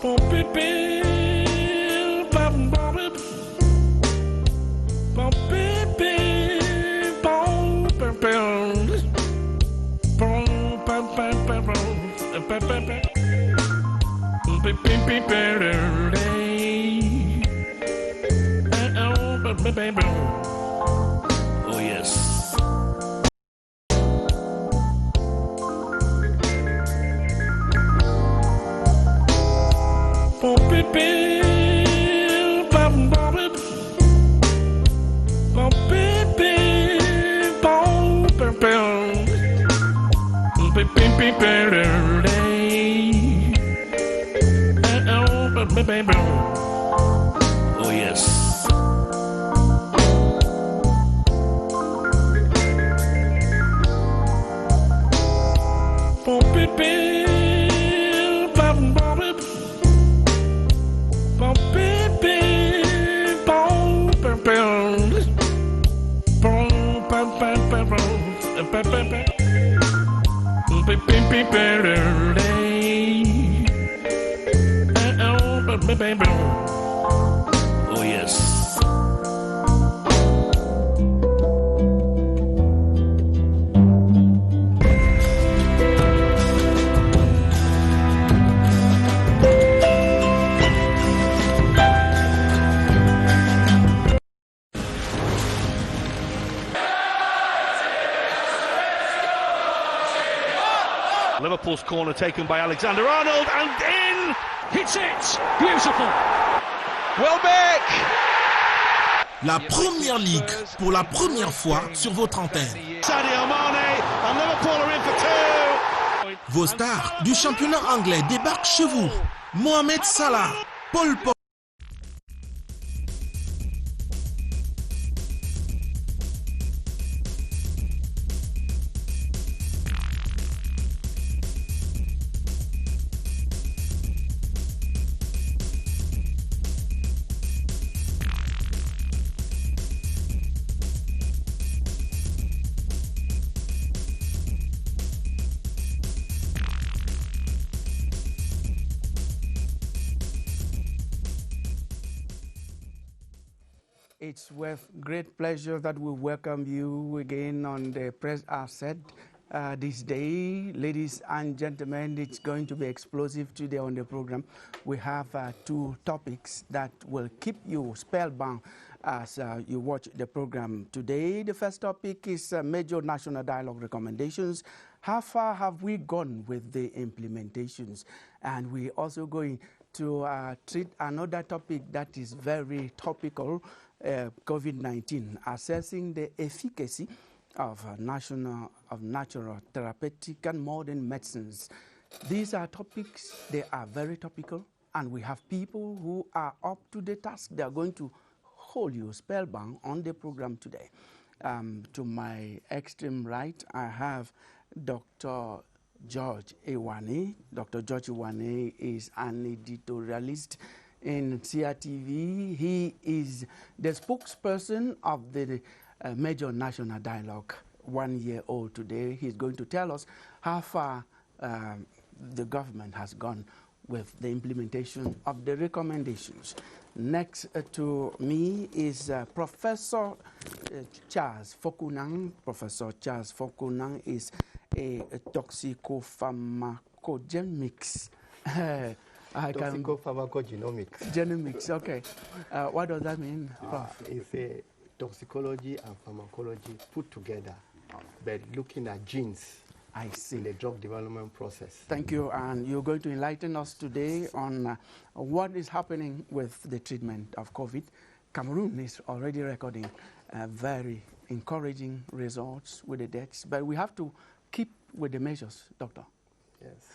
Oh yes. Oh yes. Oh yes. Liverpool's corner taken by Alexander-Arnold and in! Hits it! Beautiful! Welbeck! La Première Ligue, pour la première fois sur votre antenne. Sadio Mane and Liverpool are in for two! Vos stars du championnat anglais débarquent chez vous. Mohamed Salah, Paul Pogba. It's with great pleasure that we welcome you again on the press asset this day. Ladies and gentlemen, it's going to be explosive today on the program. We have two topics that will keep you spellbound as you watch the program today. The first topic is major national dialogue recommendations. How far have we gone with the implementations? And we're also going to treat another topic that is very topical, COVID-19, assessing the efficacy of natural therapeutic and modern medicines. These are topics, they are very topical, and we have people who are up to the task. They are going to hold you spellbound on the program today. To my extreme right, I have Dr. George Iwane. Dr. George Iwane is an editorialist in CRTV. He is the spokesperson of the major national dialogue, 1 year old today. He's going to tell us how far the government has gone with the implementation of the recommendations. Next to me is Professor Charles Fokunang. Professor Charles Fokunang is a toxicopharmacogenomics. Toxicopharmacogenomics. Genomics, okay. What does that mean, Prof? It's a toxicology and pharmacology put together, but looking at genes. I see. In the drug development process. Thank you, and you're going to enlighten us today on what is happening with the treatment of COVID. Cameroon is already recording very encouraging results with the deaths, but we have to keep with the measures, Doctor. Yes.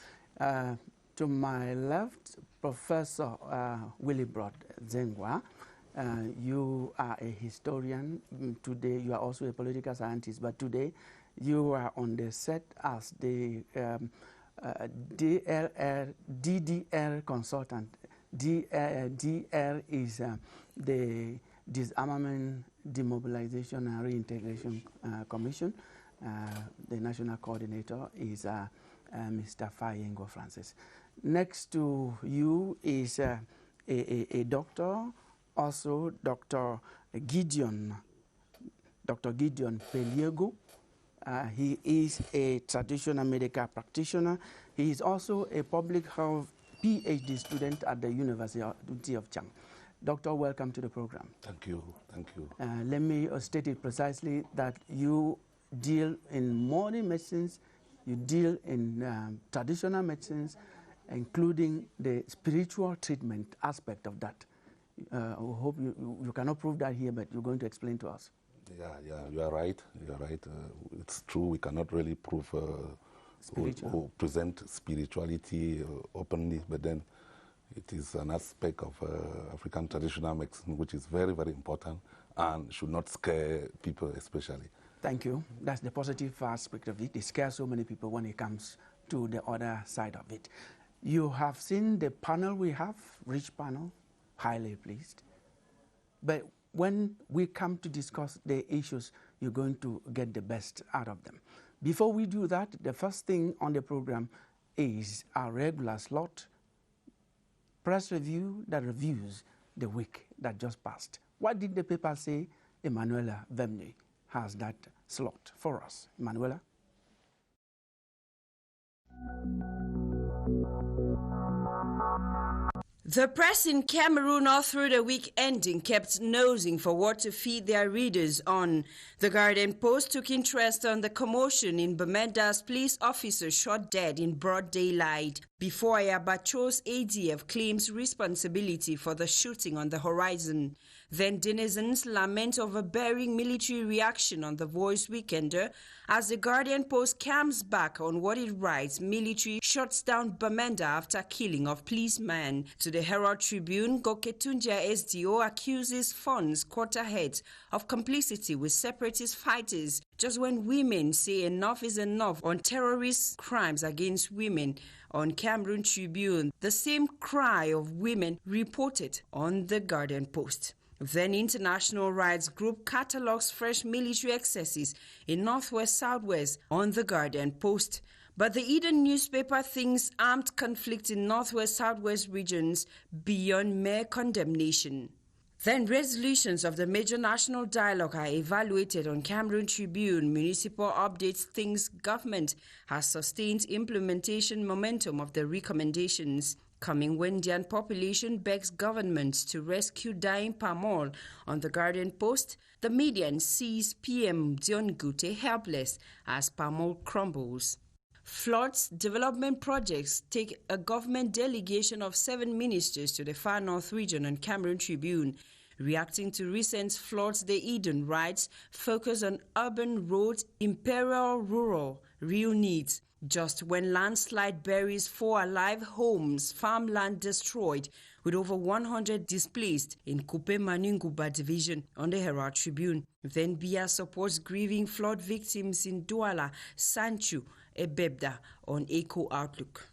To my left, Professor Willibrod Zengwa. You are a historian. Today, you are also a political scientist, but today you are on the set as the DDR consultant. DDR is the Disarmament, Demobilization and Reintegration Commission. The national coordinator is Mr. Fayengo Francis. Next to you is a doctor, also Dr. Gideon Peliego. He is a traditional medical practitioner. He is also a public health PhD student at the University of Chang. Doctor, welcome to the program. Thank you, thank you. Let me state it precisely that you deal in modern medicines, you deal in traditional medicines, including the spiritual treatment aspect of that. I hope you cannot prove that here, but you're going to explain to us. Yeah, you are right. You are right. It's true. We cannot really prove or present spirituality openly, but then it is an aspect of African traditional medicine which is very, very important and should not scare people, especially. Thank you. That's the positive aspect of it. It scares so many people when it comes to the other side of it. You have seen the panel we have, rich panel, highly pleased. But when we come to discuss the issues, you're going to get the best out of them. Before we do that, the first thing on the program is our regular slot, press review that reviews the week that just passed. What did the paper say? Emanuela Vemney has that slot for us. Emanuela? The press in Cameroon all through the week ending kept nosing for what to feed their readers on. The Guardian Post took interest on the commotion in Bamenda's police officer shot dead in broad daylight before Ayabacho's ADF claims responsibility for the shooting on the horizon. Then denizens lament overbearing military reaction on the Voice Weekender as the Guardian Post comes back on what it writes military shuts down Bamenda after killing of policeman. To the Herald Tribune, Goketunja SDO accuses funds quarterheads of complicity with separatist fighters just when women say enough is enough on terrorist crimes against women. On Cameroon Tribune, the same cry of women reported on the Guardian Post. Then International Rights Group catalogs fresh military excesses in Northwest-Southwest on the Guardian Post. But the Eden newspaper thinks armed conflict in Northwest-Southwest regions beyond mere condemnation. Then resolutions of the major national dialogue are evaluated on Cameroon Tribune. Municipal updates thinks government has sustained implementation momentum of the recommendations. Coming when Indian population begs governments to rescue dying palm oil on the Guardian Post, the median sees PM Dion Gute helpless as palm oil crumbles. Floods development projects take a government delegation of 7 ministers to the Far North region on Cameroon Tribune. Reacting to recent floods, the Eden writes focus on urban roads, imperial rural, real needs. Just when landslide buries 4 alive homes, farmland destroyed, with over 100 displaced in Kupe Maninguba division on the Herald Tribune. Then BIA supports grieving flood victims in Douala, Sanchu, Ebebda on Eco Outlook.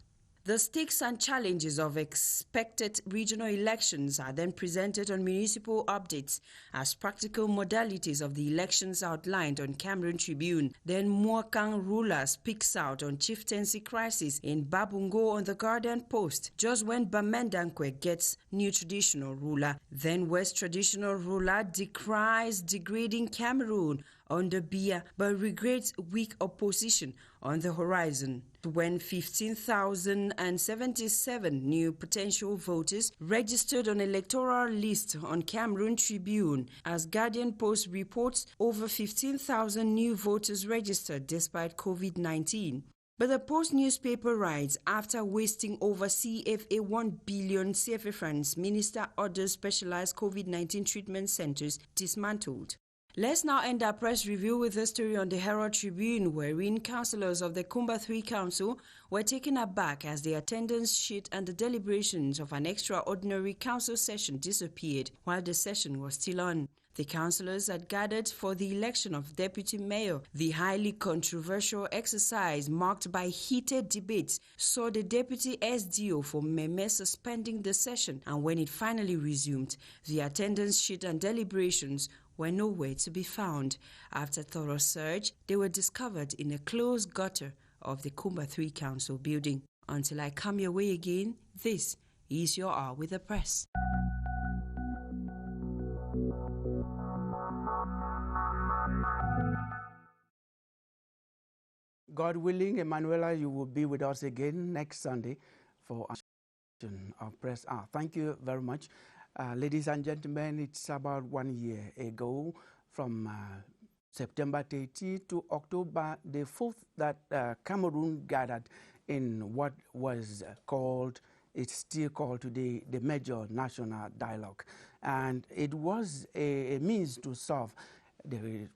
The stakes and challenges of expected regional elections are then presented on municipal updates as practical modalities of the elections outlined on Cameroon Tribune. Then Muakang ruler speaks out on chieftaincy crisis in Babungo on the Guardian Post, just when Bamendankwe gets new traditional ruler. Then West traditional ruler decries degrading Cameroon on the BIA but regrets weak opposition on the horizon. When 15,077 new potential voters registered on electoral list on Cameroon Tribune, as Guardian Post reports over 15,000 new voters registered despite COVID-19. But the Post newspaper writes, after wasting over CFA 1 billion CFA francs, Minister orders specialized COVID-19 treatment centers dismantled. Let's now end our press review with a story on the Herald Tribune, wherein councillors of the Kumba 3 Council were taken aback as the attendance sheet and the deliberations of an extraordinary council session disappeared while the session was still on. The councillors had gathered for the election of deputy mayor. The highly controversial exercise, marked by heated debates, saw the deputy SDO for Meme suspending the session, and when it finally resumed, the attendance sheet and deliberations were nowhere to be found. After thorough search, they were discovered in a closed gutter of the Kumba 3 Council building. Until I come your way again, this is your Hour with the Press. God willing, Emanuela, you will be with us again next Sunday for our press hour. Thank you very much. Ladies and gentlemen, it's about 1 year ago from September 30 to October the 4th that Cameroon gathered in what was called, it's still called today, the Major National Dialogue. And it was a means to solve the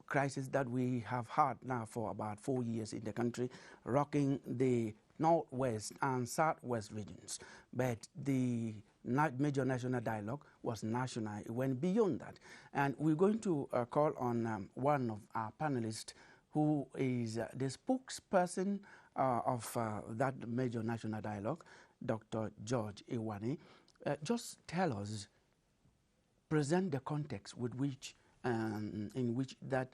crisis that we have had now for about 4 years in the country, rocking the Northwest and Southwest regions. But the Major National Dialogue was national. It went beyond that. And we're going to call on one of our panelists who is the spokesperson of that Major National Dialogue, Dr. George Iwani. Just tell us, present the context with which in which that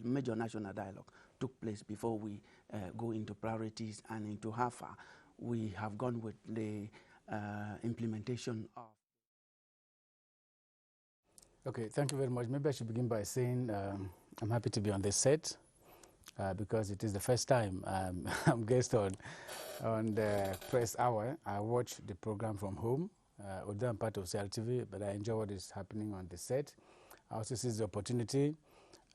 Major National Dialogue took place before we go into priorities and into how far we have gone with the implementation of. Okay, thank you very much. Maybe I should begin by saying I'm happy to be on this set because it is the first time I'm guest on the press hour. I watch the program from home, although I'm part of CRTV, but I enjoy what is happening on the set. I also seize the opportunity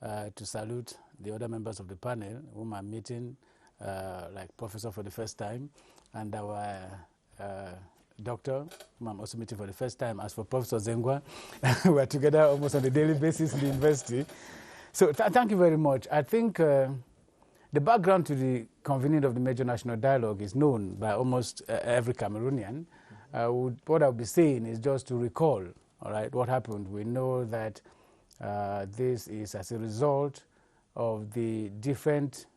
to salute the other members of the panel whom I'm meeting, like Professor for the first time, and our doctor, whom I'm also meeting for the first time. As for Professor Zengwa, we're together almost on a daily basis in the university. So thank you very much. I think the background to the convening of the Major National Dialogue is known by almost every Cameroonian. What I'll be saying is just to recall, all right, what happened. We know that this is as a result of the different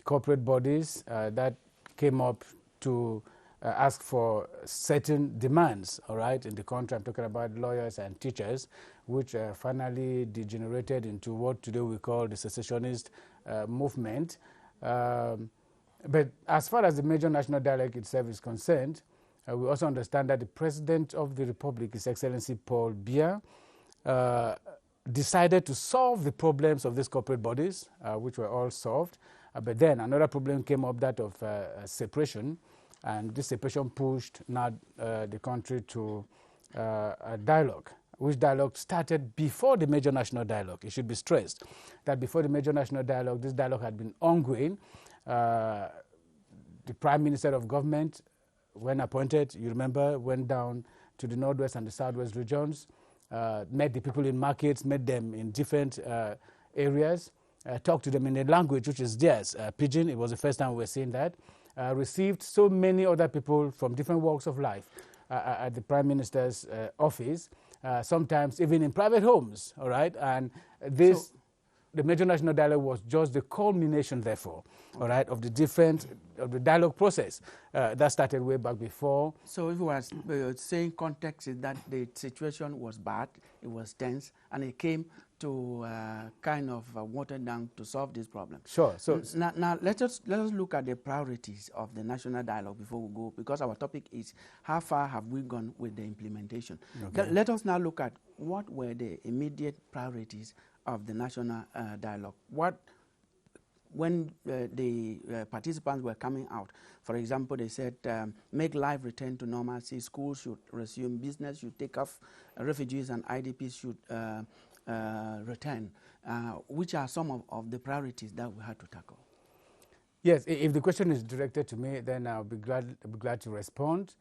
corporate bodies that came up to ask for certain demands, all right, in the country. I'm talking about lawyers and teachers, which finally degenerated into what today we call the secessionist movement. But as far as the Major National Dialogue itself is concerned, we also understand that the President of the Republic, His Excellency Paul Biya, decided to solve the problems of these corporate bodies, which were all solved. But then another problem came up, that of separation, and this separation pushed now the country to a dialogue, which dialogue started before the Major National Dialogue. It should be stressed that before the Major National Dialogue, this dialogue had been ongoing. The Prime Minister of Government, when appointed, you remember, went down to the Northwest and the Southwest regions, met the people in markets, met them in different areas, talked to them in a language which is theirs, Pidgin. It was the first time we were seeing that. Received so many other people from different walks of life at the Prime Minister's office, sometimes even in private homes, all right? And this, the Major National Dialogue was just the culmination, therefore, all right, of the dialogue process that started way back before. So if we were saying context is that the situation was bad, it was tense, and it came to kind of water down to solve this problem. Sure. So now let us look at the priorities of the national dialogue before we go, because our topic is how far have we gone with the implementation. Okay. Let us now look at what were the immediate priorities of the national dialogue. When the participants were coming out, for example, they said make life return to normalcy, schools should resume, business should take off, refugees and IDPs should return. Which are some of the priorities that we had to tackle? Yes, if the question is directed to me, then I'll be glad to respond.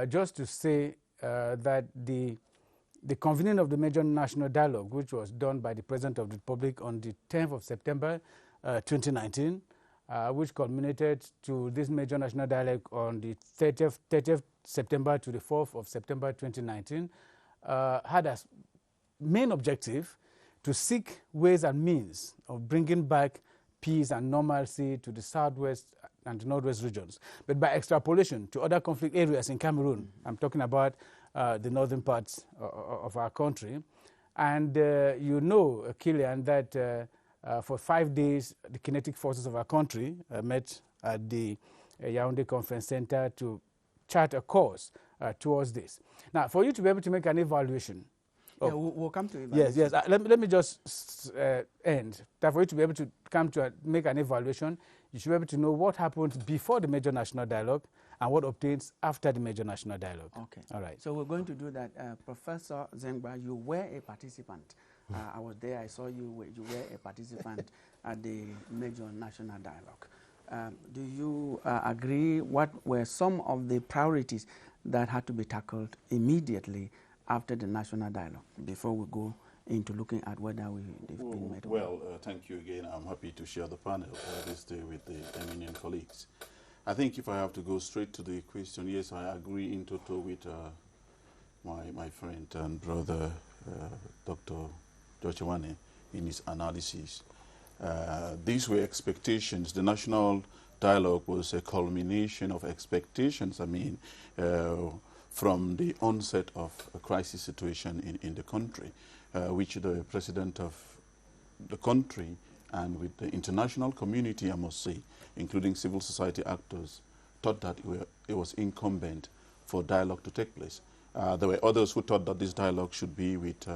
Just to say that the convening of the Major National Dialogue, which was done by the President of the Republic on the 10th of September 2019, which culminated to this Major National Dialogue on the 30th September to the 4th of September 2019, had as main objective to seek ways and means of bringing back peace and normalcy to the Southwest and the Northwest regions, but by extrapolation to other conflict areas in Cameroon. I'm talking about the northern parts of our country. And you know, Killian, that for 5 days, the kinetic forces of our country met at the Yaoundé Conference Center to chart a course towards this. Now, for you to be able to make an evaluation. Yeah, we'll come to it. Yes, yes. Let me just end. That for you to be able to come to make an evaluation, you should be able to know what happened before the major national dialogue and what obtains after the major national dialogue. Okay. All right. So we're going to do that. Professor Zengba, you were a participant. I was there. I saw you. You were a participant at the major national dialogue. Do you agree? What were some of the priorities that had to be tackled immediately after the national dialogue, before we go into looking at whether they've been met? Well, thank you again. I'm happy to share the panel this day with the eminent colleagues. I think if I have to go straight to the question, yes, I agree in total with my friend and brother, Dr. Jochawane, in his analysis. These were expectations. The national dialogue was a culmination of expectations, from the onset of a crisis situation in the country, which the president of the country and with the international community, I must say, including civil society actors, thought that it was incumbent for dialogue to take place. There were others who thought that this dialogue should be with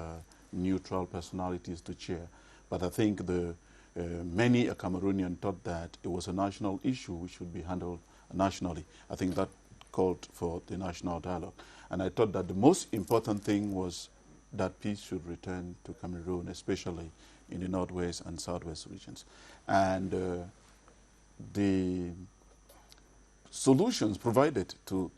neutral personalities to chair. But I think many Cameroonians thought that it was a national issue which should be handled nationally. I think that called for the national dialogue. And I thought that the most important thing was that peace should return to Cameroon, especially in the northwest and southwest regions. And the solutions provided to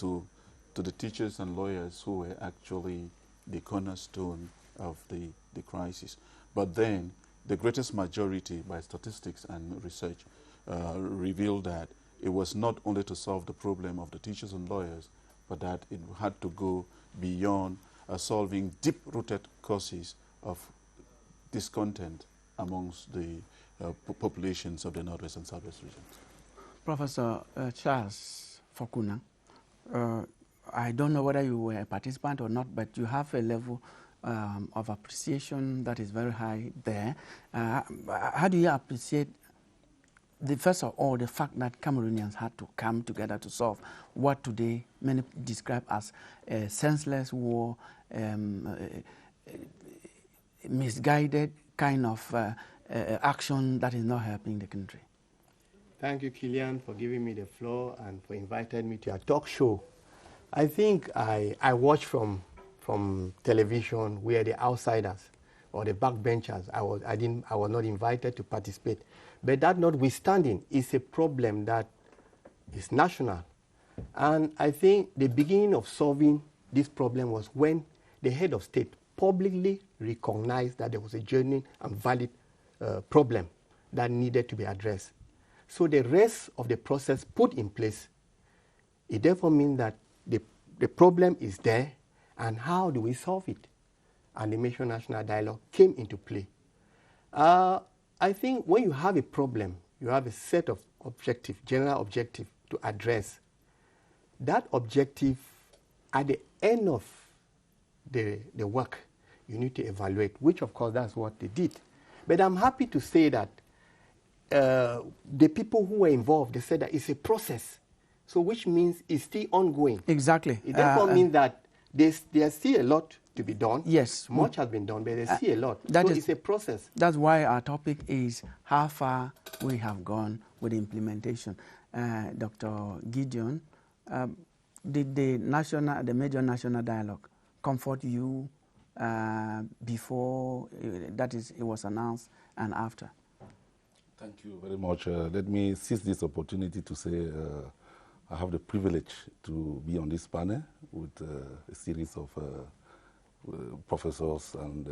the teachers and lawyers who were actually the cornerstone of the crisis. But then the greatest majority, by statistics and research, revealed that it was not only to solve the problem of the teachers and lawyers, but that it had to go beyond solving deep-rooted causes of discontent amongst the populations of the northwest and southwest regions. Professor Charles Fokuna, I don't know whether you were a participant or not, but you have a level of appreciation that is very high there. How do you appreciate first of all, the fact that Cameroonians had to come together to solve what today many describe as a senseless war, misguided kind of action that is not helping the country? Thank you, Killian, for giving me the floor and for inviting me to your talk show. I think I watch from television. We are the outsiders or the backbenchers. I was not invited to participate. But that notwithstanding, it's a problem that is national. And I think the beginning of solving this problem was when the head of state publicly recognized that there was a genuine and valid problem that needed to be addressed. So the rest of the process put in place, it therefore means that the problem is there, and how do we solve it? And the major national dialogue came into play. I think when you have a problem, you have a set of objectives, general objective to address. That objective, at the end of the work, you need to evaluate, which of course that's what they did. But I'm happy to say that the people who were involved, they said that it's a process. So which means it's still ongoing. Exactly. It therefore means that there's still a lot to be done. Yes. Much has been done, but there's still a lot. It's a process. That's why our topic is how far we have gone with the implementation. Dr. Gideon, did the major national dialogue comfort you before, that is, it was announced, and after? Thank you very much. Let me seize this opportunity to say I have the privilege to be on this panel with a series of professors and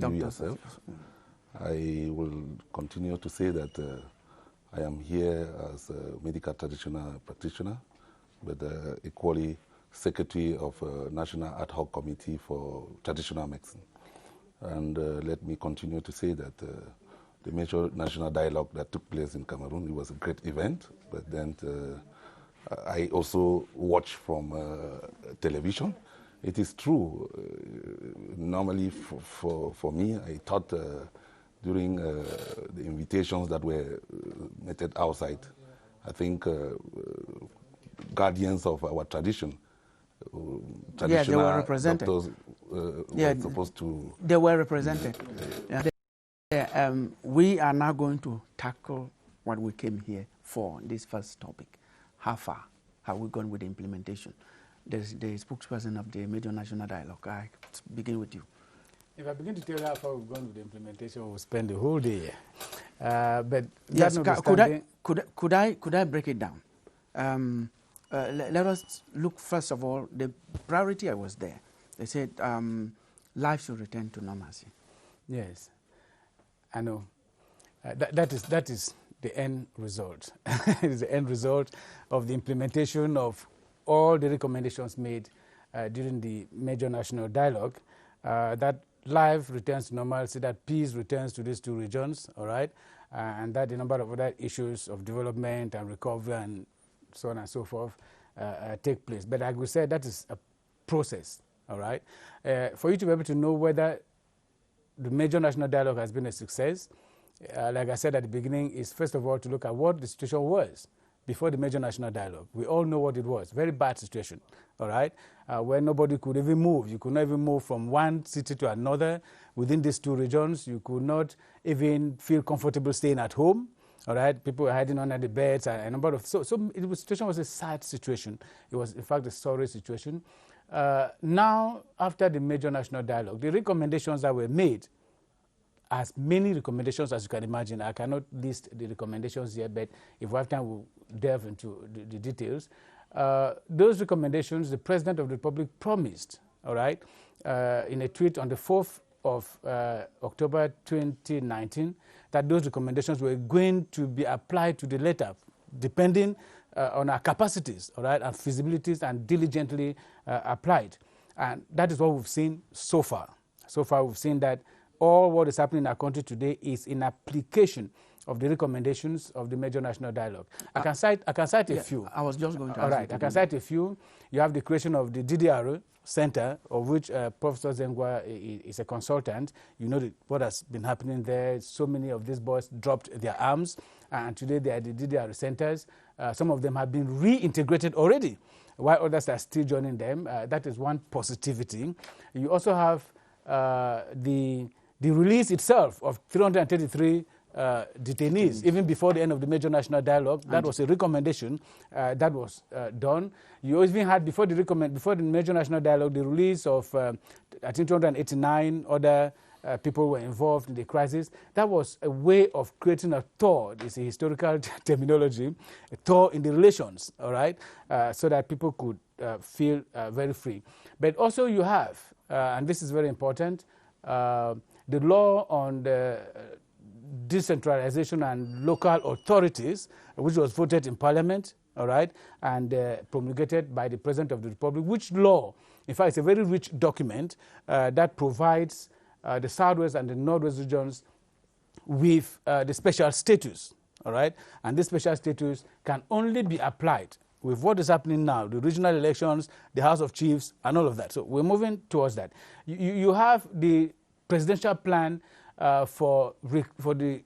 you yourself. I will continue to say that I am here as a medical traditional practitioner, but equally secretary of a National Ad Hoc Committee for Traditional Medicine. And let me continue to say that the major national dialogue that took place in Cameroon, it was a great event, but then I also watch from television. It is true, normally for me, I thought during the invitations that were meted outside, I think guardians of our tradition, yeah, they were represented. doctors were supposed to... They were represented. We are now going to tackle what we came here for, this first topic. How far have we gone with the implementation? There's the spokesperson of the Major National Dialogue. I begin with you. If I begin to tell you how far we've gone with the implementation, we'll spend the whole day. But yes, could I break it down? Let us look, first of all, the priority I was there. They said life should return to normalcy. Yes, I know. That is the end result. It is the end result of the implementation of all the recommendations made during the Major National Dialogue, that life returns to normalcy, that peace returns to these two regions, all right, and that the number of other issues of development and recovery and so on and so forth take place. But like we said, that is a process, all right. For you to be able to know whether the Major National Dialogue has been a success, like I said at the beginning, is first of all to look at what the situation was before the Major National Dialogue. We all know what it was. Very bad situation, all right, where nobody could even move. You could not even move from one city to another within these two regions. You could not even feel comfortable staying at home, all right. People were hiding under the beds and a number of... So the situation was a sad situation. It was, in fact, a sorry situation. Now, after the Major National Dialogue, the recommendations that were made, as many recommendations as you can imagine. I cannot list the recommendations here, but if we have time, we'll delve into the details. Those recommendations, the President of the Republic promised, all right, in a tweet on the 4th of October 2019, that those recommendations were going to be applied to the letter, depending on our capacities, all right, and feasibilities, and diligently applied. And that is what we've seen so far. So far, we've seen that all what is happening in our country today is in application of the recommendations of the Major National Dialogue. I can cite a few. I was just going to ask. All right, I can cite a few. You have the creation of the DDR Center, of which Professor Zengwa is a consultant. You know what has been happening there. So many of these boys dropped their arms, and today they are the DDR centers. Some of them have been reintegrated already, while others are still joining them. That is one positivity. You also have the release itself of 333 detainees, even before the end of the Major National Dialogue. That was a recommendation that was done. You even had, before the Major National Dialogue, the release of, I think, 289 other people were involved in the crisis. That was a way of creating a thaw. It's a historical terminology, a thaw in the relations, all right, so that people could feel very free. But also you have, and this is very important, the law on the decentralization and local authorities, which was voted in Parliament, all right, and promulgated by the President of the Republic, which law, in fact, it's a very rich document that provides the Southwest and the Northwest regions with the special status, all right, and this special status can only be applied with what is happening now, the regional elections, the House of Chiefs, and all of that. So we're moving towards that. You have the presidential plan for the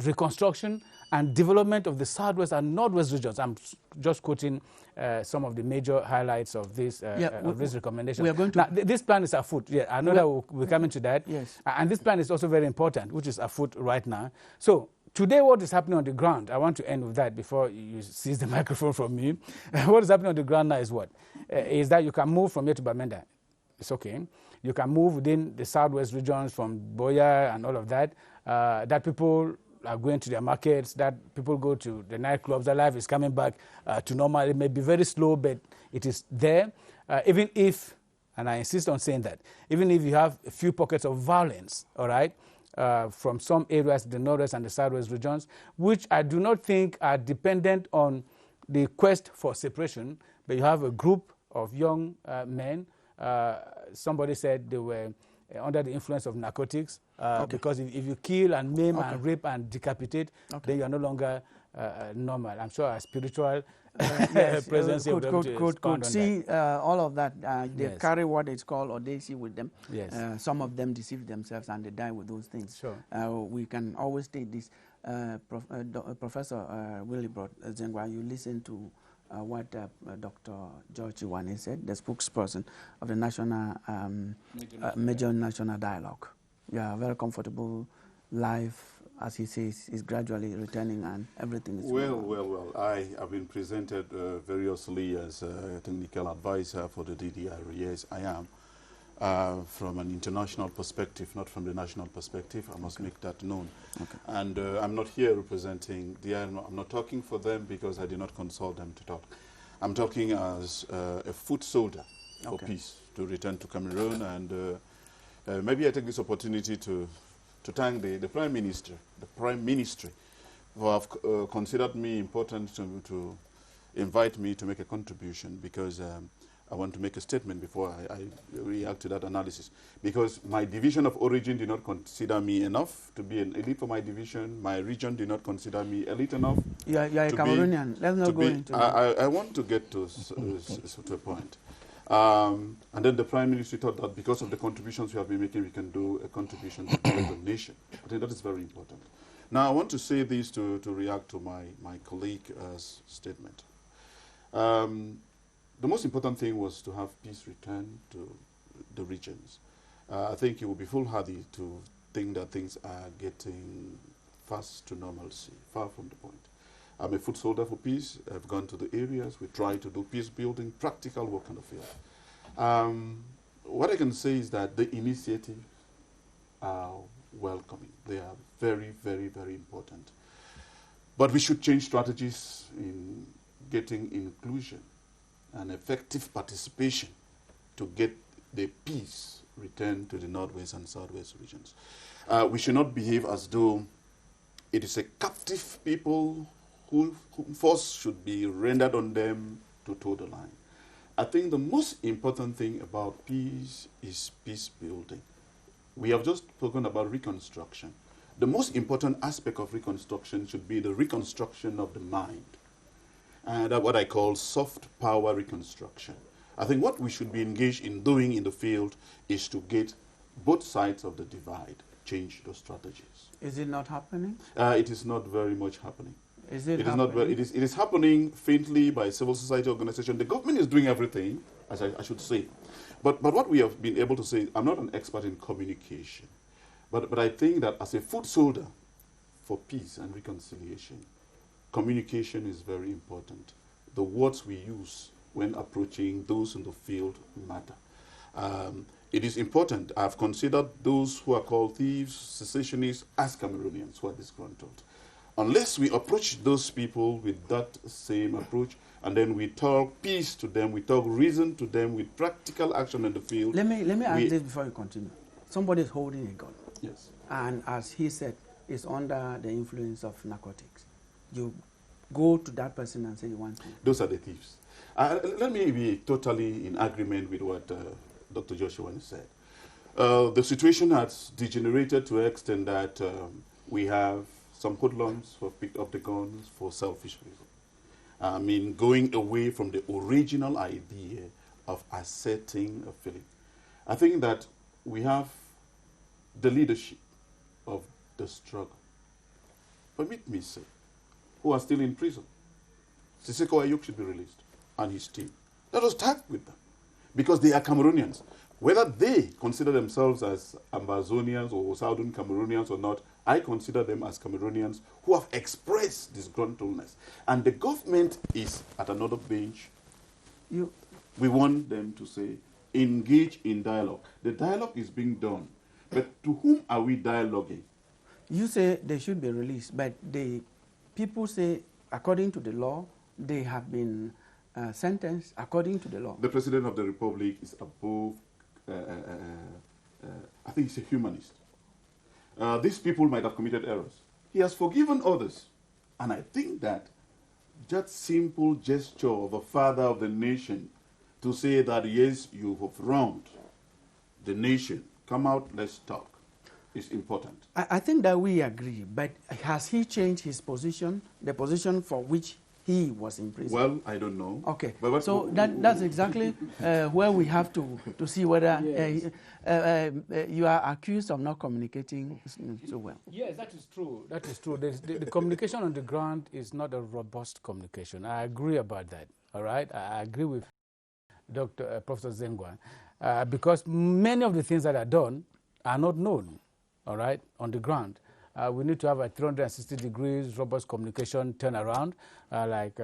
reconstruction and development of the Southwest and Northwest regions. I'm just quoting some of the major highlights of this recommendation. We are going to... Now, this plan is afoot. Yeah, I know that we're coming to that. Yes. And this plan is also very important, which is afoot right now. So today, what is happening on the ground, I want to end with that before you seize the microphone from me. What is happening on the ground now is what? Is that you can move from here to Bamenda. It's okay. You can move within the Southwest regions from Boya and all of that, that people are going to their markets, that people go to the nightclubs, their life is coming back to normal. It may be very slow, but it is there. Even if, and I insist on saying that, even if you have a few pockets of violence, all right, from some areas, the Northwest and the Southwest regions, which I do not think are dependent on the quest for separation, but you have a group of young men. Somebody said they were under the influence of narcotics, because if you kill and maim and rape and decapitate, then you are no longer normal. I'm sure a spiritual Yes, presence of them to could expand on see that. all of that. They Yes. carry what is called audacy with them. Yes. Some of them deceive themselves and they die with those things. Sure. We can always take this. Professor Willibrod Zengwa, you listen to what Dr. George Iwane said, the spokesperson of the National Major National Dialogue. Yeah, very comfortable. Life, as he says, is gradually returning and everything is Well. I have been presented variously as a technical advisor for the DDR. Yes, I am. From an international perspective, not from the national perspective. I must make that known. Okay. And I'm not here representing the INO. I'm not talking for them because I did not consult them to talk. I'm talking as a foot soldier for peace to return to Cameroon. And maybe I take this opportunity to thank the Prime Minister, the Prime Ministry, who have considered me important to invite me to make a contribution, because I want to make a statement before I react to that analysis. Because my division of origin did not consider me enough to be an elite for my division. My region did not consider me elite enough. You are a Cameroonian. Let's not go into that. I want to get to a point. And then the Prime Minister thought that because of the contributions we have been making, we can do a contribution to the nation. I think that is very important. Now, I want to say this to react to my colleague's statement. The most important thing was to have peace return to the regions. I think it would be foolhardy to think that things are getting fast to normalcy. Far from the point. I'm a foot soldier for peace. I've gone to the areas. We try to do peace building, practical work on the field. What I can say is that the initiative are welcoming. They are very, very, very important. But we should change strategies in getting inclusion and effective participation to get the peace returned to the Northwest and Southwest regions. We should not behave as though it is a captive people whose force should be rendered on them to toe the line. I think the most important thing about peace is peace building. We have just spoken about reconstruction. The most important aspect of reconstruction should be the reconstruction of the mind. And that's what I call soft power reconstruction. I think what we should be engaged in doing in the field is to get both sides of the divide, change those strategies. Is it not happening? It is not very much happening. Is it is not very, it is happening faintly by civil society organization. The government is doing everything, as I should say. But what we have been able to say, I'm not an expert in communication, but I think that as a foot soldier for peace and reconciliation, communication is very important. The words we use when approaching those in the field matter. It is important. I've considered those who are called thieves, secessionists, as Cameroonians who are disgruntled. Unless we approach those people with that same approach, and then we talk peace to them, we talk reason to them with practical action in the field. Let me ask this before you continue. Somebody is holding a gun. Yes. And as he said, is under the influence of narcotics. You go to that person and say you want to. Those are the thieves. Let me be totally in agreement with what Dr. Joshua said. The situation has degenerated to an extent that we have some hoodlums who have picked up the guns for selfish reasons. I mean, going away from the original idea of asserting a feeling. I think that we have the leadership of the struggle. Permit me say, who are still in prison. Siseko Ayuk should be released, and his team. Let us start with them, because they are Cameroonians. Whether they consider themselves as Ambazonians or Southern Cameroonians or not, I consider them as Cameroonians who have expressed disgruntledness. And the government is at another bench. We want them to say, engage in dialogue. The dialogue is being done. But to whom are we dialoguing? You say they should be released, but the people say, according to the law, they have been sentenced according to the law. The President of the Republic is above, I think he's a humanist. These people might have committed errors. He has forgiven others. And I think that simple gesture of a father of the nation to say that, yes, you have wronged the nation, come out, let's talk. is important. I think that we agree, but has he changed his position, the position for which he was in prison? Well, I don't know. Okay, so that's exactly where we have to see whether you are accused of not communicating so well. Yes, that is true. That is true. The communication on the ground is not a robust communication. I agree about that. All right, I agree with Professor Zengwa, because many of the things that are done are not known. All right, on the ground. We need to have a 360 degrees robust communication turnaround, like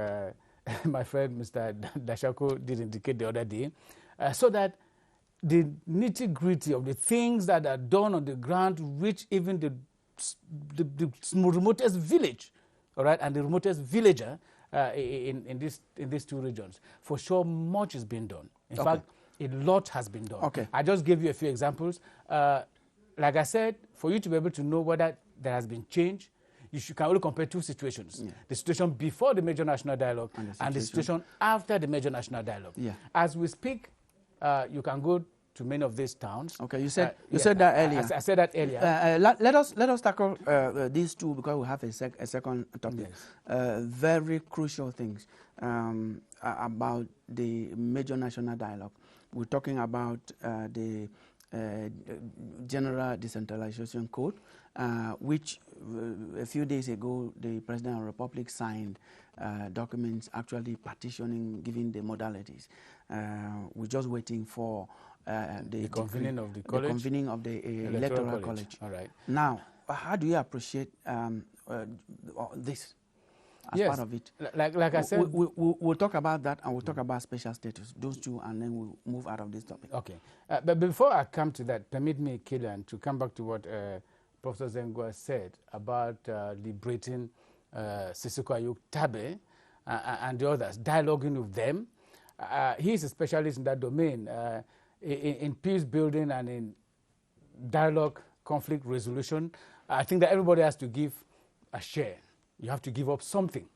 my friend Mr. Dashako did indicate the other day, so that the nitty-gritty of the things that are done on the ground reach even the remotest village, all right, and the remotest villager in these two regions. For sure, much is being done. In fact, a lot has been done. Okay. I just gave you a few examples. Like I said, for you to be able to know whether there has been change, you can only compare two situations. Yeah. The situation before the major national dialogue and the situation after the major national dialogue. Yeah. As we speak, you can go to many of these towns. Okay, you said that earlier. I said that earlier. Let us tackle these two because we have a second topic. Yes. Very crucial things about the major national dialogue. We're talking about the General Decentralization Code, which a few days ago the President of the Republic signed documents actually partitioning, giving the modalities. We're just waiting for the convening of the college, the convening of the electoral college. All right. Now, how do you appreciate this as part of it? Like I said, we'll talk about that, and we'll talk about special status, those two, and then we'll move out of this topic. Okay. But before I come to that, permit me, Killian, to come back to what Professor Zengwa said about liberating Sissoko Ayuk Tabe and the others, dialoguing with them. He's a specialist in that domain, in peace building and in dialogue, conflict resolution. I think that everybody has to give a share. You have to give up something,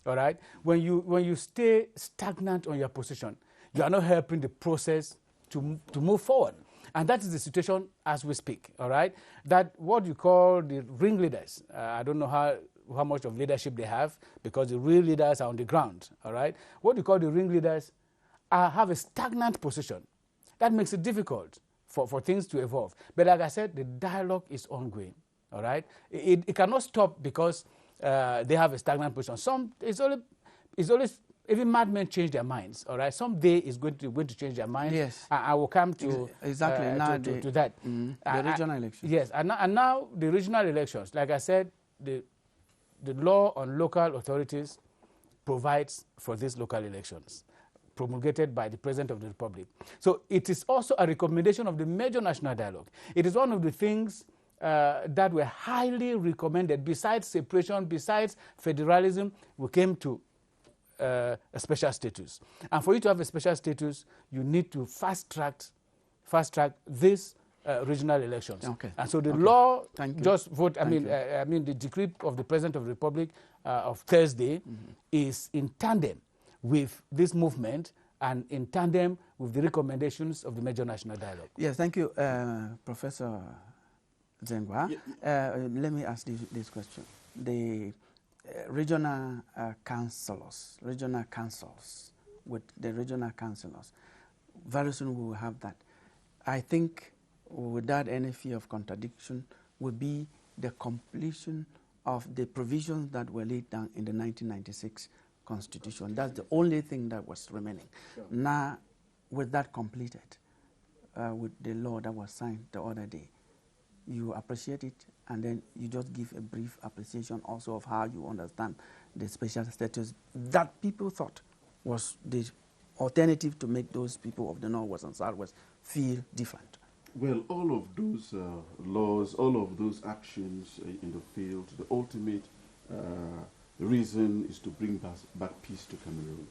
all right? When you stay stagnant on your position, you are not helping the process to move forward. And that is the situation as we speak, all right? That what you call the ringleaders, I don't know how much of leadership they have, because the real leaders are on the ground, all right? What you call the ringleaders have a stagnant position. That makes it difficult for things to evolve. But like I said, the dialogue is ongoing, all right? It cannot stop because they have a stagnant position. It's always even madmen change their minds. All right, someday is going to change their minds. Yes, I will come to exactly now to that. The regional elections. Yes, and now the regional elections. Like I said, the law on local authorities provides for these local elections, promulgated by the President of the Republic. So it is also a recommendation of the major national dialogue. It is one of the things that were highly recommended. Besides separation, besides federalism, we came to a special status. And for you to have a special status, you need to fast track these regional elections. Okay. And so the law just vote. I mean the decree of the President of the Republic of Thursday is in tandem with this movement and in tandem with the recommendations of the major national dialogue. Yes, thank you, Professor Zengwa. Let me ask this question. The regional councils with the regional councillors, very soon we will have that. I think without any fear of contradiction will be the completion of the provisions that were laid down in the 1996 Constitution. That's the only thing that was remaining. Sure. Now, with that completed, with the law that was signed the other day, you appreciate it, and then you just give a brief appreciation also of how you understand the special status that people thought was the alternative to make those people of the Northwest and Southwest feel different. Well, all of those laws, all of those actions in the field, the ultimate reason is to bring back peace to Cameroon.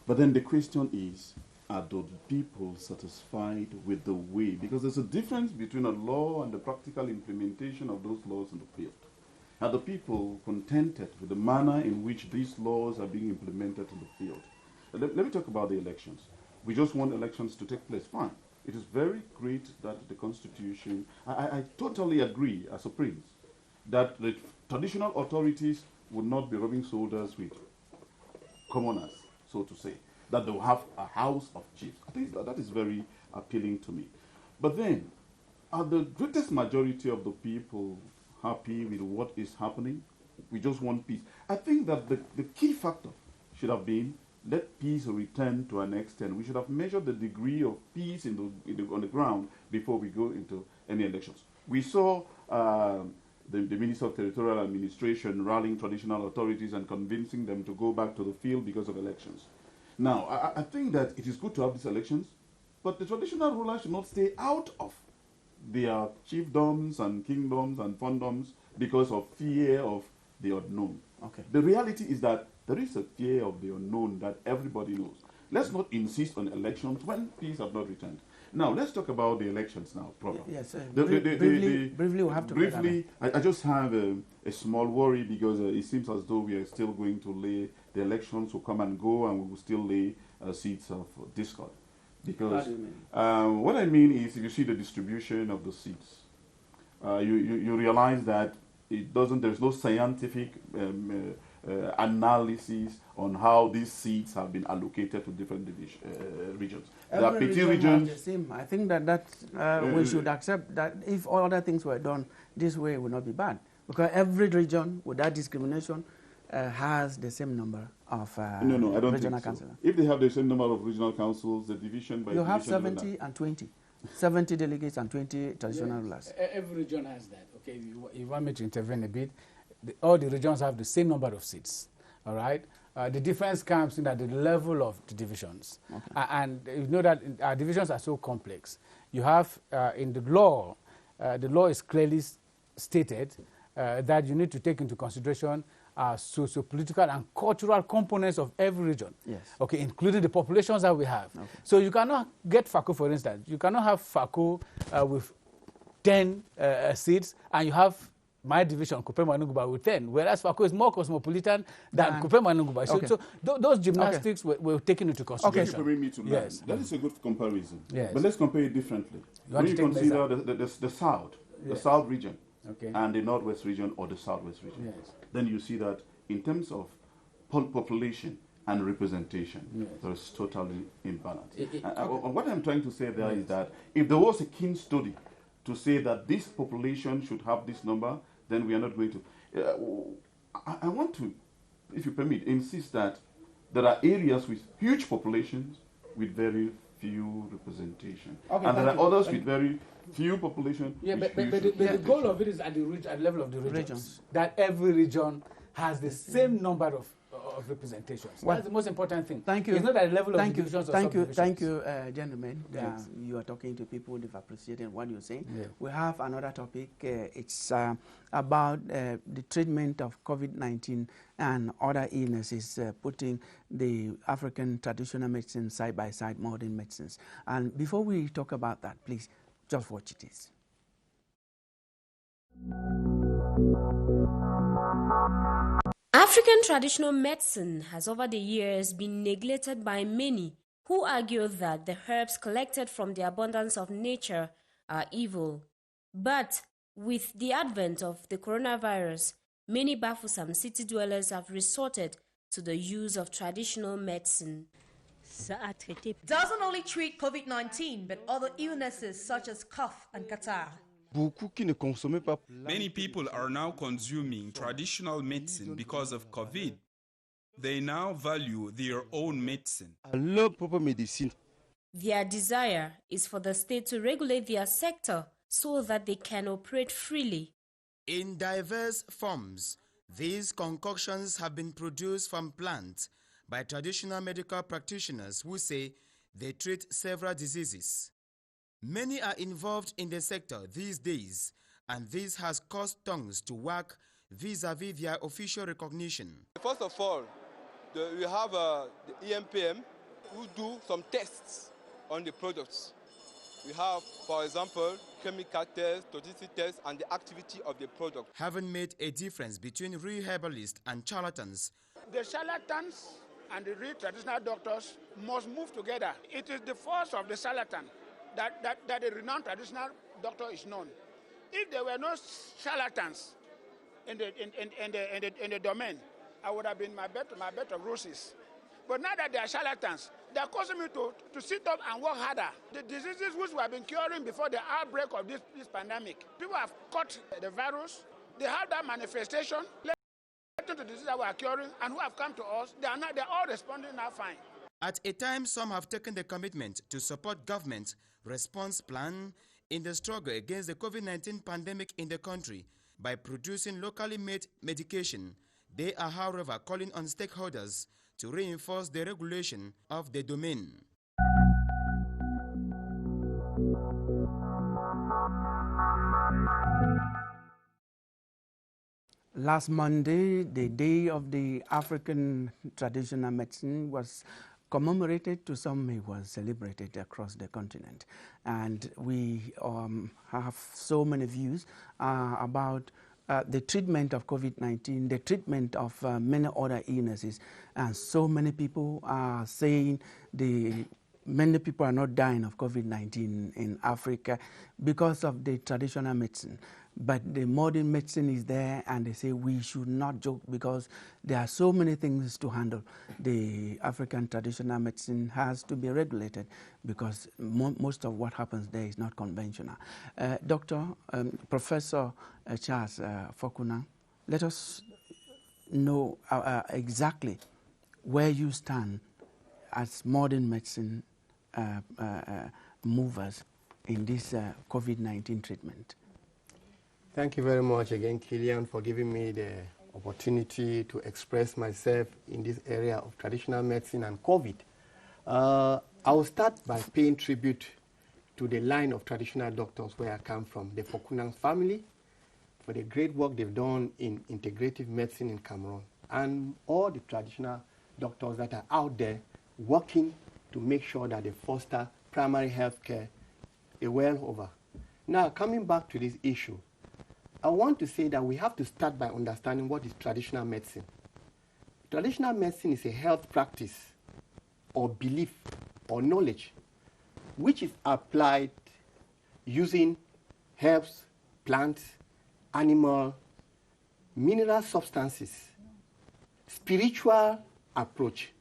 But then the question is, are the people satisfied with the way? Because there's a difference between a law and the practical implementation of those laws in the field. Are the people contented with the manner in which these laws are being implemented in the field? Let me talk about the elections. We just want elections to take place, fine. it is very great that the Constitution, I totally agree as a prince, that the traditional authorities would not be rubbing shoulders with commoners, so to say, that they will have a house of chiefs. I think that is very appealing to me. But then, are the greatest majority of the people happy with what is happening? We just want peace. I think that the key factor should have been let peace return to an extent. We should have measured the degree of peace on the ground before we go into any elections. We saw the Minister of Territorial Administration rallying traditional authorities and convincing them to go back to the field because of elections. Now, I think that it is good to have these elections, but the traditional rulers should not stay out of their chiefdoms and kingdoms and fondoms because of fear of the unknown. Okay. The reality is that there is a fear of the unknown that everybody knows. Let's not insist on elections when peace have not returned. Now, let's talk about the elections now, proper. Yes, briefly, we have to briefly, I just have a small worry because it seems as though we are still going to lay, the elections will come and go and we will still lay seats of discord. Because what I mean is, if you see the distribution of the seats, you realize that there's no scientific analysis on how these seats have been allocated to different regions. There are petty regions. The same. I think that we should accept that if all other things were done this way, it would not be bad. Because every region without discrimination has the same number of no, I don't regional think so. councillors. If they have the same number of regional councils, the division by you division... have 70 and 20. 70 delegates and 20 traditional rulers. Every region has that. Okay, you want me to intervene a bit? All the regions have the same number of seats. All right. The difference comes in at the level of the divisions, and you know that our divisions are so complex. You have in the law is clearly stated that you need to take into consideration socio-political and cultural components of every region. Yes. Okay, including the populations that we have. Okay. So you cannot get FACO, for instance. You cannot have FACO with 10 seats, and you have my division, Kupema Nunguba, with 10, whereas FACO is more cosmopolitan than Kupema Nunguba. So those gymnastics were taken into consideration. Okay, permit me to yes. That is a good comparison. Yes. But let's compare it differently. When you consider the South, the South region, and the Northwest region or the Southwest region, then you see that in terms of population and representation, there is totally imbalance. What I'm trying to say there is that if there was a keen study to say that this population should have this number, then we are not going to. I want to, if you permit, insist that there are areas with huge populations with very few representation. And there are others with very few population. Yeah, but the goal of it is at the level of the regions. That every region has the same number of representations. Well, that's the most important thing. Thank you. It's not at the level of divisions or subdivisions. Thank you, gentlemen. You are talking to people who've appreciated what you're saying. Yeah. We have another topic. It's about the treatment of COVID-19 and other illnesses, putting the African traditional medicine side by side modern medicines. And before we talk about that, please just watch this. African traditional medicine has over the years been neglected by many who argue that the herbs collected from the abundance of nature are evil. But with the advent of the coronavirus, many Bafoussam city dwellers have resorted to the use of traditional medicine. Doesn't only treat COVID-19 but other illnesses such as cough and catarrh. Many people are now consuming traditional medicine because of COVID. They now value their own medicine. Their desire is for the state to regulate their sector so that they can operate freely. In diverse forms, these concoctions have been produced from plants by traditional medical practitioners who say they treat several diseases. Many are involved in the sector these days, and this has caused tongues to wag vis-à-vis their official recognition. First of all, we have the EMPM who do some tests on the products. We have, for example, chemical tests, toxicity tests, and the activity of the product. Haven't made a difference between real herbalists and charlatans. The charlatans and the real traditional doctors must move together. It is the force of the charlatan that a renowned traditional doctor is known. If there were no charlatans in the domain, I would have been my bed of roses. But now that they are charlatans, they are causing me to sit up and work harder. The diseases which we have been curing before the outbreak of this pandemic, people have caught the virus, they have that manifestation, to the disease that we are curing, and who have come to us, they're all responding now fine. At a time, some have taken the commitment to support government response plan in the struggle against the COVID-19 pandemic in the country by producing locally made medication. They are, however, calling on stakeholders to reinforce the regulation of the domain. Last Monday, the Day of the African Traditional Medicine was commemorated. To some, it was celebrated across the continent. And we have so many views about the treatment of COVID-19, the treatment of many other illnesses. And so many people are saying many people are not dying of COVID-19 in Africa because of the traditional medicine. But the modern medicine is there, and they say we should not joke because there are so many things to handle. The African traditional medicine has to be regulated because most of what happens there is not conventional. Professor Charles Fokuna, let us know exactly where you stand as modern medicine movers in this COVID-19 treatment. Thank you very much again, Killian, for giving me the opportunity to express myself in this area of traditional medicine and COVID. I will start by paying tribute to the line of traditional doctors where I come from, the Fokunang family, for the great work they've done in integrative medicine in Cameroon, and all the traditional doctors that are out there working to make sure that they foster primary health care the world over. Now, coming back to this issue, I want to say that we have to start by understanding what is traditional medicine. Traditional medicine is a health practice or belief or knowledge which is applied using herbs, plants, animal, mineral substances, spiritual approach,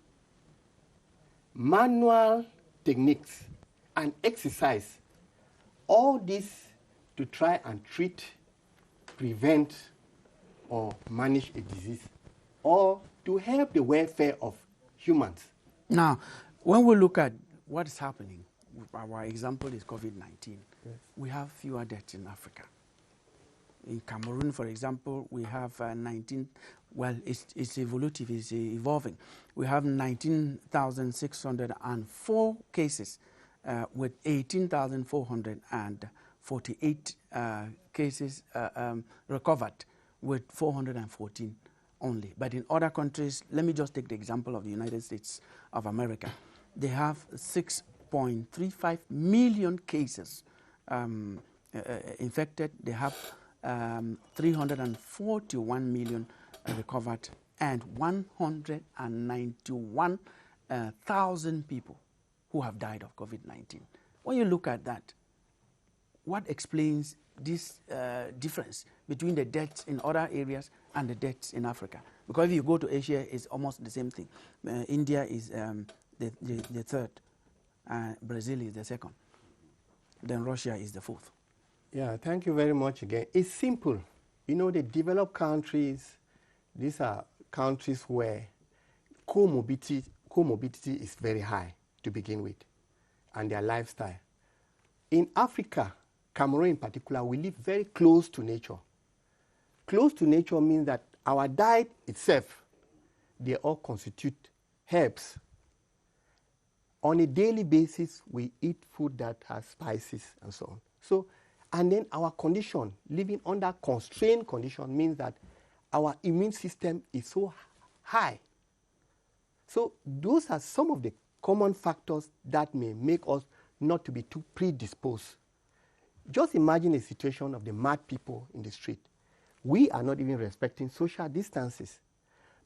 manual techniques, and exercise. All this to try and treat, prevent, or manage a disease, or to help the welfare of humans. Now, when we look at what is happening, our example is COVID-19. Yes. We have fewer deaths in Africa. In Cameroon, for example, we have it's evolutive, it's evolving. We have 19,604 cases with 18,448 cases recovered, with 414 only. But in other countries, let me just take the example of the United States of America. They have 6.35 million cases infected. They have 341 million recovered, and 191,000 people who have died of COVID-19. When you look at that, what explains this difference between the deaths in other areas and the deaths in Africa? Because if you go to Asia, it's almost the same thing. India is the third, Brazil is the second, then Russia is the fourth. Yeah, thank you very much again. It's simple. You know, the developed countries, these are countries where comorbidity is very high to begin with, and their lifestyle. In Africa, Cameroon in particular, we live very close to nature. Close to nature means that our diet itself, they all constitute herbs. On a daily basis, we eat food that has spices and so on. So, and then our condition, living under constrained condition, means that our immune system is so high. So those are some of the common factors that may make us not to be too predisposed. Just imagine a situation of the mad people in the street. We are not even respecting social distances.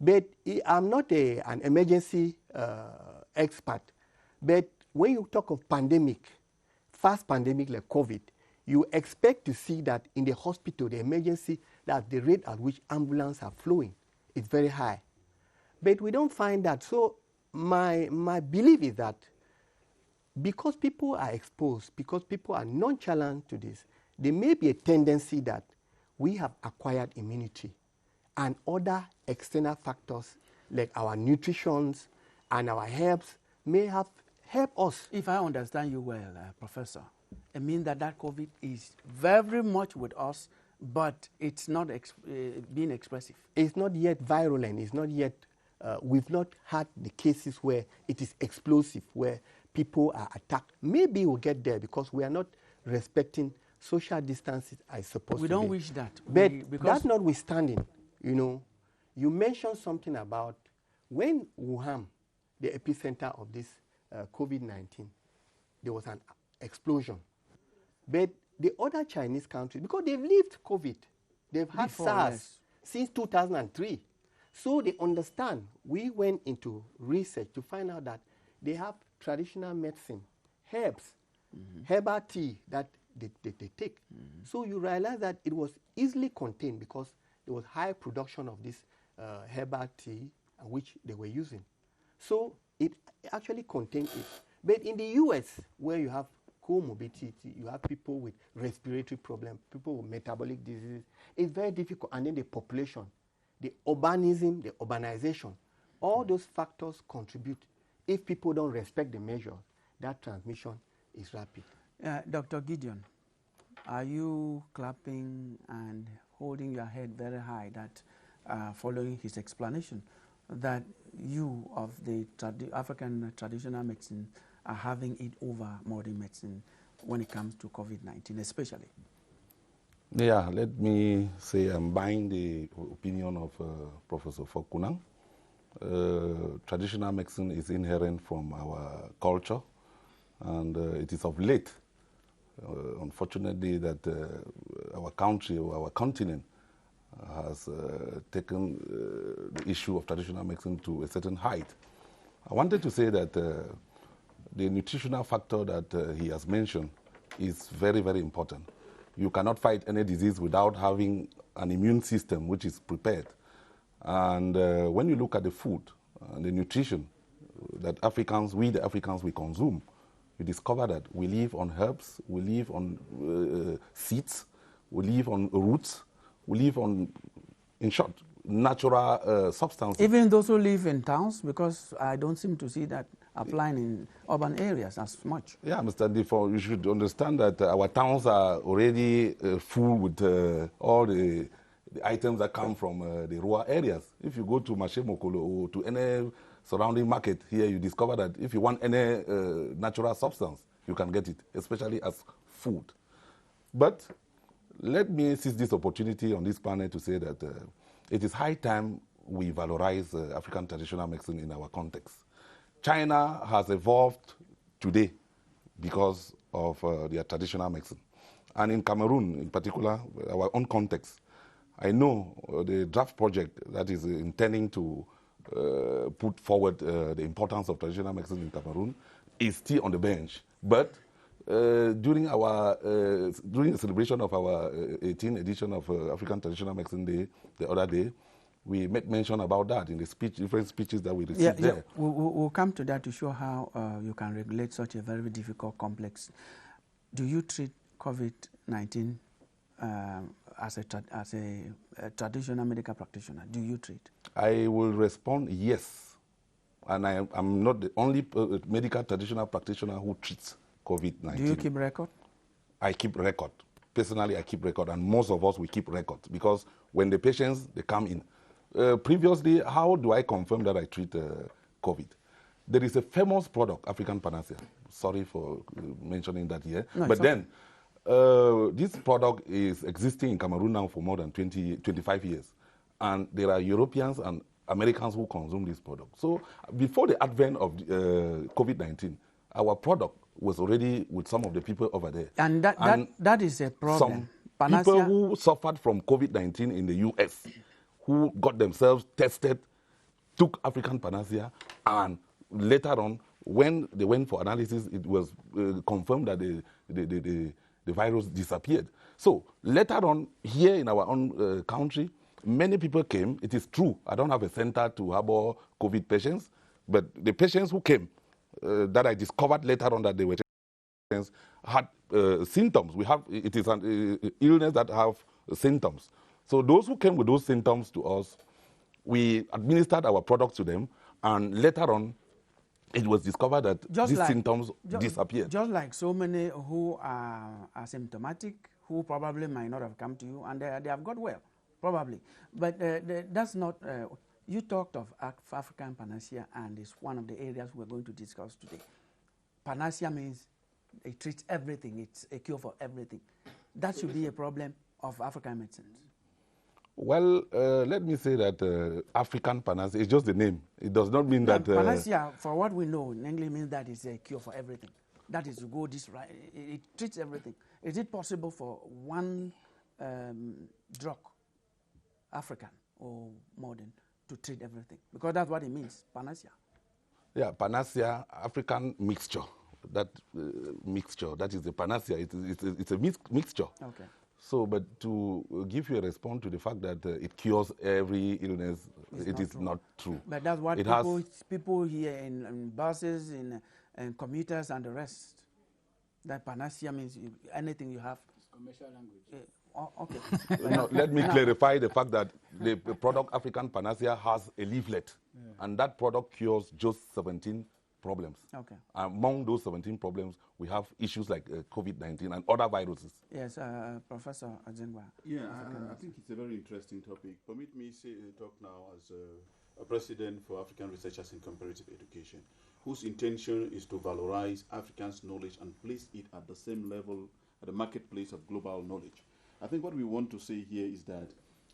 But I'm not an emergency expert, but when you talk of pandemic, fast pandemic like COVID, you expect to see that in the hospital, the emergency, that the rate at which ambulances are flowing is very high. But we don't find that. So my belief is that because people are exposed, because people are nonchalant to this, there may be a tendency that we have acquired immunity and other external factors like our nutrition and our herbs may have helped us. If I understand you well, Professor, it means that COVID is very much with us, but it's not being expressive. It's not yet virulent. It's not yet, we've not had the cases where it is explosive, where people are attacked. Maybe we'll get there because we are not respecting social distances as supposed to be. We don't wish that. But that notwithstanding, you mentioned something about when Wuhan, the epicenter of this COVID-19, there was an explosion. But the other Chinese countries, because they've lived COVID, they've had SARS since 2003. So they understand. We went into research to find out that they have traditional medicine, herbs, herbal tea that they take. So you realize that it was easily contained because there was high production of this herbal tea which they were using. So it actually contained it. But in the US, where you have comorbidity, you have people with respiratory problems, people with metabolic diseases, it's very difficult. And then the population, the urbanism, the urbanization, all those factors contribute. If people don't respect the measure, that transmission is rapid. Dr. Gideon, are you clapping and holding your head very high that following his explanation that you of the African traditional medicine are having it over modern medicine when it comes to COVID-19 especially? Yeah, let me say I'm buying the opinion of Professor Fokunang. Traditional medicine is inherent from our culture, and it is of late, unfortunately, that our country or our continent has taken the issue of traditional medicine to a certain height. I wanted to say that the nutritional factor that he has mentioned is very, very important. You cannot fight any disease without having an immune system which is prepared. And when you look at the food and the nutrition that the Africans, we consume, you discover that we live on herbs, we live on seeds, we live on roots, we live on, in short, natural substances. Even those who live in towns, because I don't seem to see that applying in urban areas as much. Yeah, Mr. Defoe, you should understand that our towns are already full with all the items that come from the rural areas. If you go to Mashemokolo or to any surrounding market here, you discover that if you want any natural substance, you can get it, especially as food. But let me seize this opportunity on this panel to say that it is high time we valorize African traditional medicine in our context. China has evolved today because of their traditional medicine. And in Cameroon, in particular, our own context, I know the draft project that is intending to put forward the importance of traditional medicine in Cameroon is still on the bench. But during the celebration of our 18th edition of African Traditional Medicine Day the other day, we made mention about that in the different speeches that we received there. Yeah. We'll come to that to show how you can regulate such a very difficult complex. Do you treat COVID-19 as a traditional medical practitioner? Do you treat? I will respond yes. And I'm not the only medical traditional practitioner who treats COVID-19. Do you keep record? I keep record. Personally, I keep record, and most of us, we keep record, because when the patients, they come in. Previously, how do I confirm that I treat COVID? There is a famous product, African Panacea. Sorry for mentioning that here. No, but then, this product is existing in Cameroon now for more than 25 years. And there are Europeans and Americans who consume this product. So before the advent of COVID-19, our product was already with some of the people over there. And that is a problem. Some people who suffered from COVID-19 in the US, who got themselves tested, took African Panacea, and later on when they went for analysis, it was confirmed that the virus disappeared. So later on, here in our own country, many people came. It is true, I don't have a center to harbor COVID patients, but the patients who came, that I discovered later on that they were patients, had symptoms. It is an illness that have symptoms. So those who came with those symptoms to us, we administered our products to them, and later on, it was discovered that these symptoms disappeared. Just like so many who are asymptomatic, who probably might not have come to you, and they have got well, probably. But that's not, you talked of African panacea, and it's one of the areas we're going to discuss today. Panacea means it treats everything, it's a cure for everything. That should be a problem of African medicines. Well, let me say that African panacea is just the name. It does not mean that... Panacea, for what we know in English, means that it's a cure for everything. That is to go this right. It treats everything. Is it possible for one drug, African or modern, to treat everything? Because that's what it means, panacea. Yeah, panacea, African mixture. That mixture, that is the panacea. It's a mixture. Okay. So, but to give you a response to the fact that it cures every illness, it is not true. But that's what people hear in buses, in commuters and the rest. That panacea means anything you have. It's commercial language. Okay. No, let me clarify the fact that the product African panacea has a leaflet, and that product cures just 17 problems. Okay. Among those 17 problems, we have issues like COVID-19 and other viruses. Yes, Professor Ajengwa. Yeah, I think it's a very interesting topic. Permit me talk now as a president for African Researchers in Comparative Education, whose intention is to valorize Africans' knowledge and place it at the same level at the marketplace of global knowledge. I think what we want to say here is that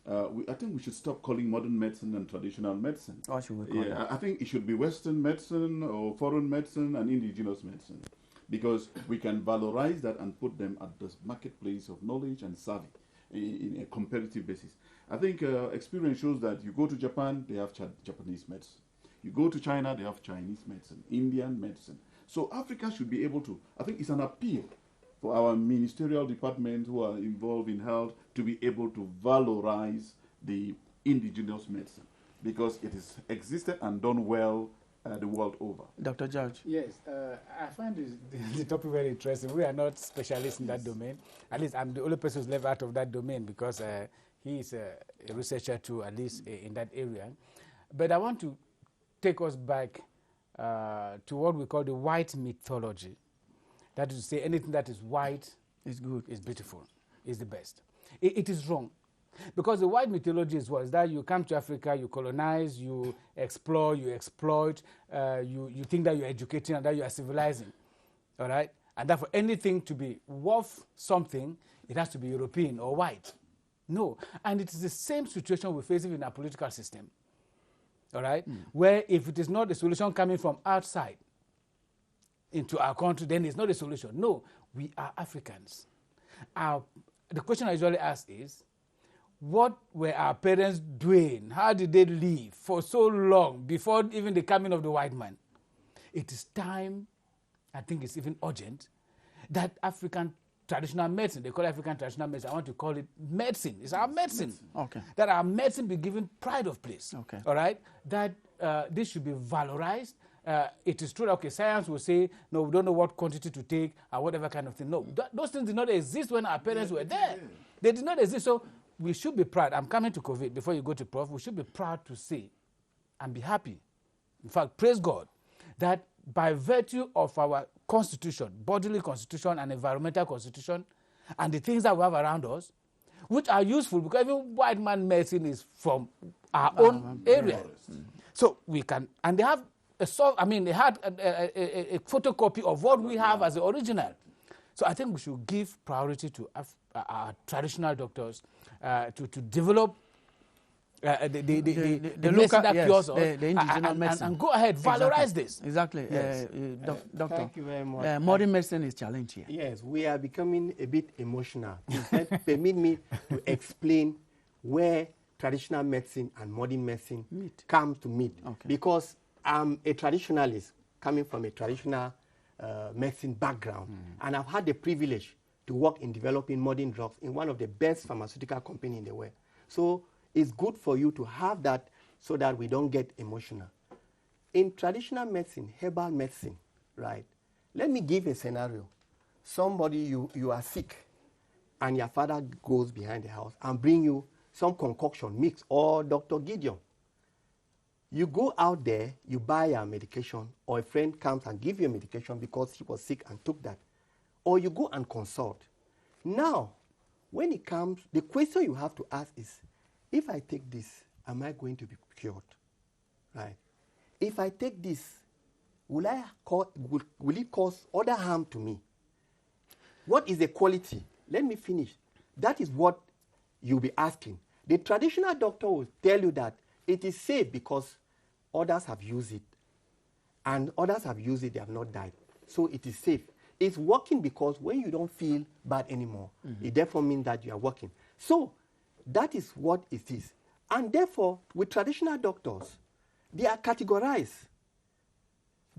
I think we should stop calling modern medicine and traditional medicine. What should we call it? I think it should be Western medicine or foreign medicine and indigenous medicine, because we can valorize that and put them at the marketplace of knowledge and savvy in a comparative basis. I think experience shows that you go to Japan, they have Japanese medicine. You go to China, they have Chinese medicine, Indian medicine. So Africa should be able to, I think it's an appeal for our ministerial departments who are involved in health to be able to valorize the indigenous medicine, because it is existed and done well the world over. Dr. George? Yes, I find the topic very interesting. We are not specialists in that domain. At least I'm the only person who's left out of that domain, because he is a researcher too, at least in that area. But I want to take us back to what we call the white mythology. That is to say, anything that is white is good, is beautiful, is the best. It is wrong. Because the white mythology is what? Is that you come to Africa, you colonize, you explore, you exploit, you think that you're educating and that you are civilizing. All right? And that for anything to be worth something, it has to be European or white. No. And it is the same situation we're facing in our political system. All right? Where if it is not a solution coming from outside into our country, then it's not a solution. No, we are Africans. The question I usually ask is, what were our parents doing? How did they live for so long before even the coming of the white man? It is time, I think it's even urgent, that African traditional medicine, they call it African traditional medicine, I want to call it medicine. It's our medicine. Okay. That our medicine be given pride of place. Okay. All right? That this should be valorized. It is true that, okay, science will say, no, we don't know what quantity to take or whatever kind of thing. No, those things did not exist when our parents were there. They did not exist. So we should be proud. I'm coming to COVID before you go to Prof. We should be proud to say and be happy. In fact, praise God that by virtue of our constitution, bodily constitution and environmental constitution, and the things that we have around us, which are useful because even white man medicine is from our own area. So we can, and they have they had a photocopy of what we have as the original. So I think we should give priority to our traditional doctors to develop the local, that cures us, the indigenous medicine. And go ahead, valorize this. Exactly. Yes. Doctor, thank you very much. Modern medicine is challenged here. Yes, we are becoming a bit emotional. Permit me to explain where traditional medicine and modern medicine come to meet. Okay. Because I'm a traditionalist coming from a traditional medicine background, and I've had the privilege to work in developing modern drugs in one of the best pharmaceutical companies in the world. So it's good for you to have that so that we don't get emotional. In traditional medicine, herbal medicine, right? Let me give a scenario. Somebody, you are sick, and your father goes behind the house and bring you some concoction mix, or Dr. Gideon. You go out there, you buy a medication, or a friend comes and gives you a medication because he was sick and took that. Or you go and consult. Now, when it comes, the question you have to ask is, if I take this, am I going to be cured? Right? If I take this, will it cause other harm to me? What is the quality? Let me finish. That is what you'll be asking. The traditional doctor will tell you that it is safe because others have used it. And others have used it, they have not died. So it is safe. It's working because when you don't feel bad anymore, it therefore means that you are working. So that is what it is. And therefore, with traditional doctors, they are categorized.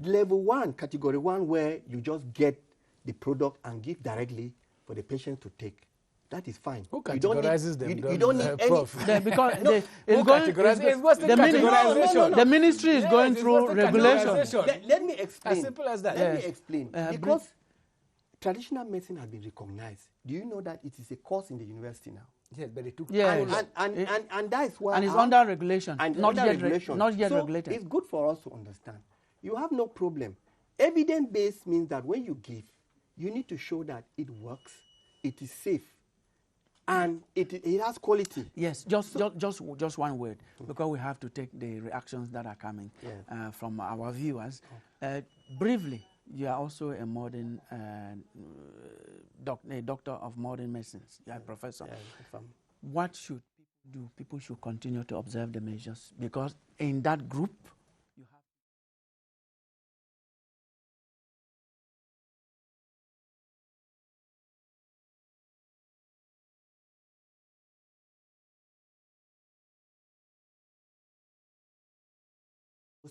Level 1, category 1, where you just get the product and give directly for the patient to take. That is fine. Who categorizes them? You don't need any... Because the ministry is going through regulation. Let me explain. As simple as that. Let me explain. Because traditional medicine has been recognized. Do you know that it is a course in the university now? Yes, but it took and that is why... And it's under regulation. And not under yet regulation. Not yet so regulated. It's good for us to understand. You have no problem. Evidence-based means that when you give, you need to show that it works, it is safe, and it has quality. Yes, just one word, because we have to take the reactions that are coming from our viewers. Briefly, you are also a modern doctor of modern medicines. You are a professor. What should people do? People should continue to observe the measures, because in that group,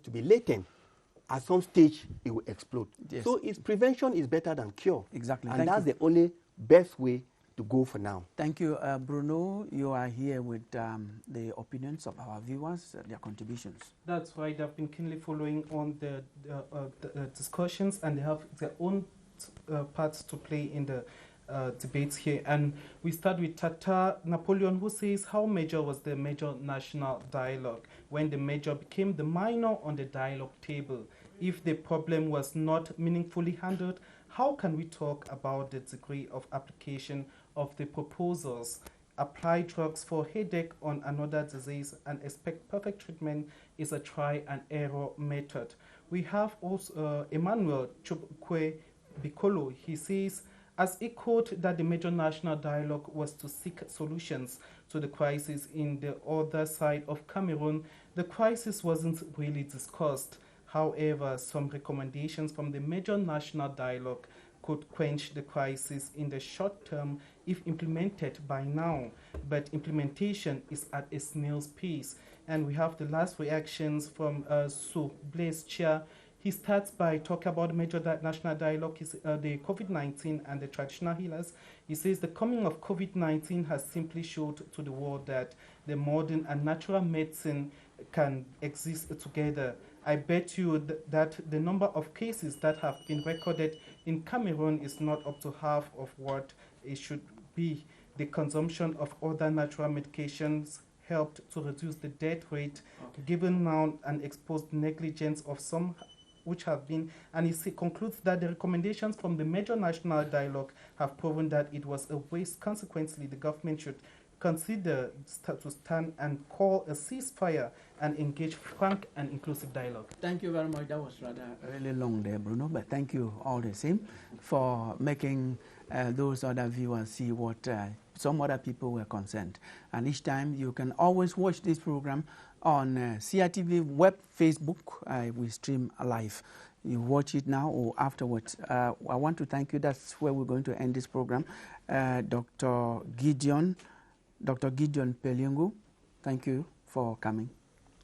to be latent. At some stage, it will explode. Yes. So prevention is better than cure. Exactly. And that's the only best way to go for now. Thank you. Bruno, you are here with the opinions of our viewers, their contributions. That's right. They've been keenly following on the discussions, and they have their own parts to play in the debates here. And we start with Tata Napoleon, who says, how major was the major national dialogue when the major became the minor on the dialogue table? If the problem was not meaningfully handled, how can we talk about the degree of application of the proposals? Apply drugs for headache on another disease and expect perfect treatment is a try and error method. We have also Emmanuel Chubkwe Bikolo. He says, as echoed that the major national dialogue was to seek solutions to the crisis in the other side of Cameroon, the crisis wasn't really discussed. However, some recommendations from the major national dialogue could quench the crisis in the short term if implemented by now, but implementation is at a snail's pace. And we have the last reactions from Sue Blaise Chia. He starts by talking about the major national dialogue, the COVID-19 and the traditional healers. He says the coming of COVID-19 has simply showed to the world that the modern and natural medicine can exist together. I bet you that the number of cases that have been recorded in Cameroon is not up to half of what it should be. The consumption of other natural medications helped to reduce the death rate, given now an exposed negligence of some which have been, and he concludes that the recommendations from the major national dialogue have proven that it was a waste. Consequently, the government should consider to stand and call a ceasefire and engage frank and inclusive dialogue. Thank you very much. That was rather really long there, Bruno, but thank you all the same for making those other viewers see what some other people were concerned. And each time you can always watch this program on CRTV web, Facebook. We stream live. You watch it now or afterwards. I want to thank you. That's where we're going to end this program. Dr. Gideon Pelingu, thank you for coming.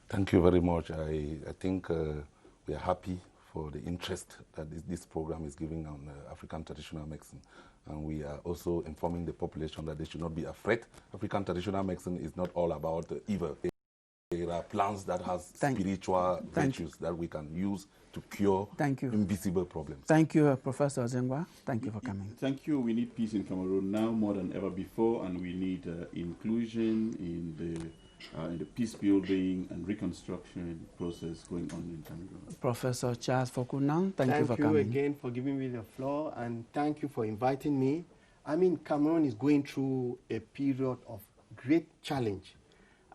Thank you very much. I think we are happy for the interest that this program is giving on African traditional medicine. And we are also informing the population that they should not be afraid. African traditional medicine is not all about evil. There are plants that have spiritual virtues that we can use to cure invisible problems. Thank you, Professor Zengwa. Thank you for coming. Thank you. We need peace in Cameroon now more than ever before, and we need inclusion in the peace building and reconstruction process going on in Cameroon. Professor Charles Fokunang, thank you for coming. Thank you again for giving me the floor, and thank you for inviting me. I mean, Cameroon is going through a period of great challenge.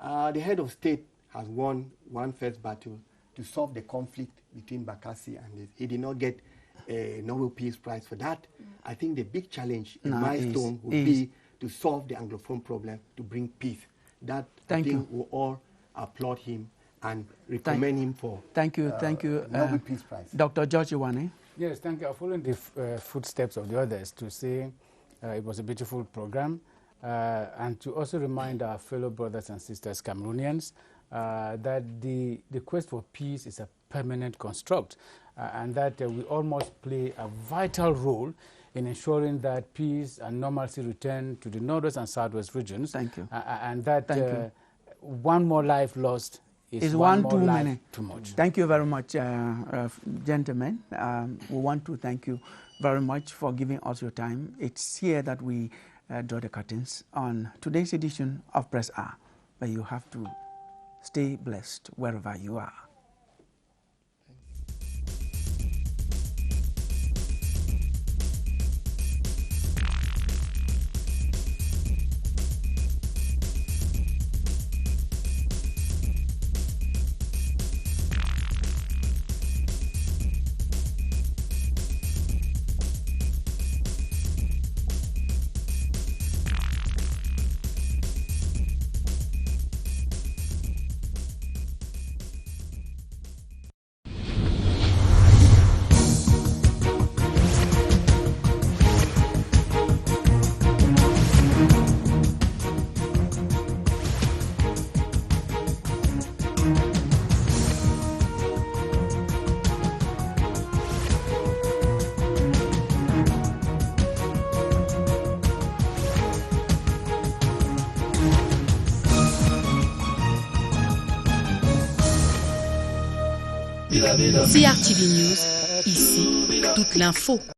The head of state has won one first battle to solve the conflict between Bakassi and this. He did not get a Nobel Peace Prize for that. I think the big challenge, milestone, would be to solve the Anglophone problem, to bring peace. That I think we all applaud him and recommend him for Nobel Peace Prize. Dr. George Iwane. Yes, thank you. Following the footsteps of the others to say it was a beautiful program and to also remind our fellow brothers and sisters Cameroonians that the quest for peace is a permanent construct and that we all must play a vital role in ensuring that peace and normalcy return to the northwest and southwest regions. Thank you. And that one more life lost is one more life too much. Thank you very much, gentlemen. We want to thank you very much for giving us your time. It's here that we draw the curtains on today's edition of Press R. But you have to stay blessed wherever you are. CRTV News, ici, toute l'info.